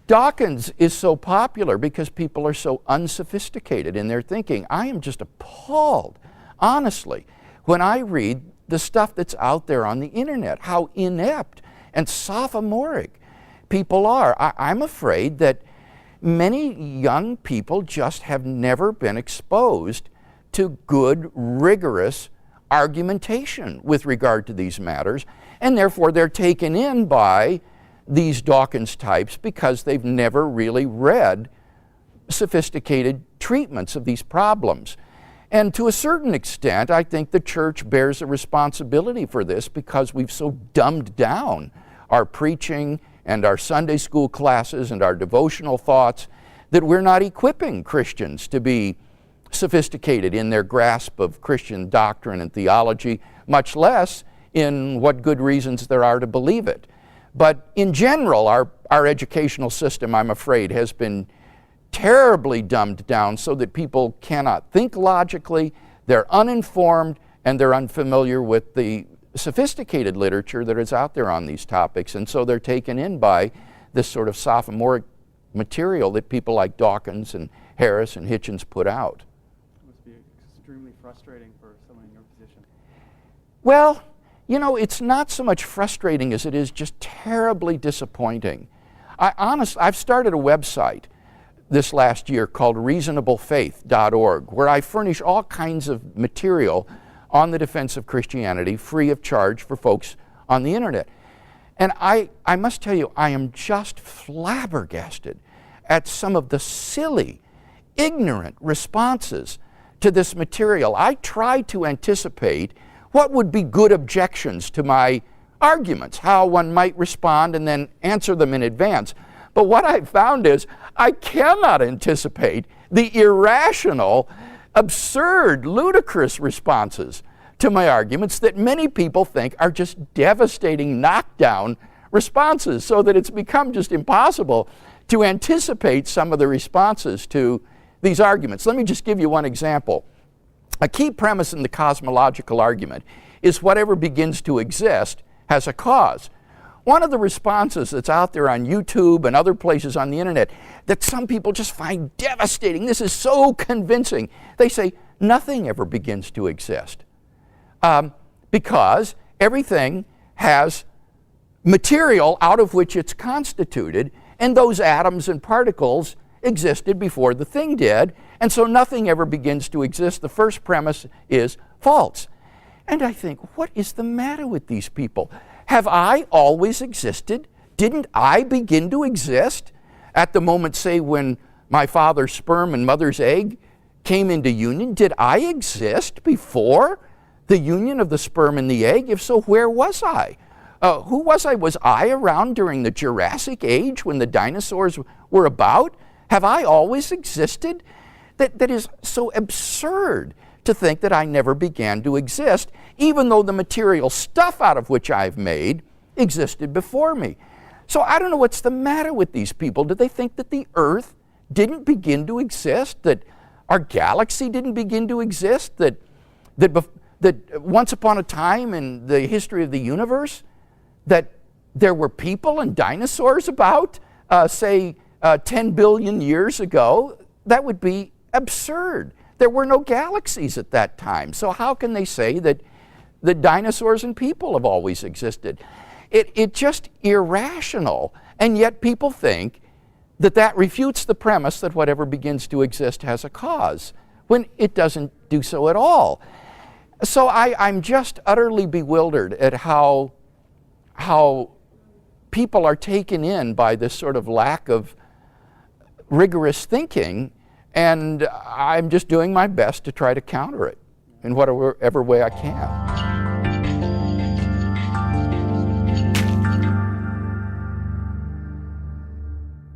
Dawkins is so popular because people are so unsophisticated in their thinking. I am just appalled, honestly, when I read the stuff that's out there on the internet, how inept and sophomoric people are. I'm afraid that many young people just have never been exposed to good, rigorous argumentation with regard to these matters, and therefore they're taken in by these Dawkins types because they've never really read sophisticated treatments of these problems. And to a certain extent, I think the church bears a responsibility for this because we've so dumbed down our preaching and our Sunday school classes and our devotional thoughts that we're not equipping Christians to be sophisticated in their grasp of Christian doctrine and theology, much less in what good reasons there are to believe it. But in general, our educational system, I'm afraid, has been terribly dumbed down so that people cannot think logically, they're uninformed, and they're unfamiliar with the sophisticated literature that is out there on these topics, and so they're taken in by this sort of sophomoric material that people like Dawkins and Harris and Hitchens put out. It must be extremely frustrating for someone in your position. Well, you know, it's not so much frustrating as it is just terribly disappointing. I've started a website this last year called reasonablefaith.org, where I furnish all kinds of material on the defense of Christianity free of charge for folks on the internet. And I must tell you, I am just flabbergasted at some of the silly, ignorant responses to this material. I try to anticipate what would be good objections to my arguments, how one might respond and then answer them in advance. But what I've found is I cannot anticipate the irrational, absurd, ludicrous responses to my arguments that many people think are just devastating knockdown responses, so that it's become just impossible to anticipate some of the responses to these arguments. Let me just give you one example. A key premise in the cosmological argument is whatever begins to exist has a cause. One of the responses that's out there on YouTube and other places on the internet that some people just find devastating, this is so convincing, they say nothing ever begins to exist because everything has material out of which it's constituted, and those atoms and particles existed before the thing did, and so nothing ever begins to exist. The first premise is false. And I think, what is the matter with these people? Have I always existed? Didn't I begin to exist at the moment, say, when my father's sperm and mother's egg came into union? Did I exist before the union of the sperm and the egg? If so, where was I? Who was I? Was I around during the Jurassic Age when the dinosaurs were about? Have I always existed? That is so absurd to think that I never began to exist, even though the material stuff out of which I've made existed before me. So I don't know what's the matter with these people. Do they think that the Earth didn't begin to exist, that our galaxy didn't begin to exist, that once upon a time in the history of the universe, that there were people and dinosaurs about, say, 10 billion years ago? That would be absurd. There were no galaxies at that time. So how can they say that the dinosaurs and people have always existed? It's just irrational. And yet people think that that refutes the premise that whatever begins to exist has a cause, when it doesn't do so at all. So I'm just utterly bewildered at how people are taken in by this sort of lack of rigorous thinking, and I'm just doing my best to try to counter it in whatever way I can.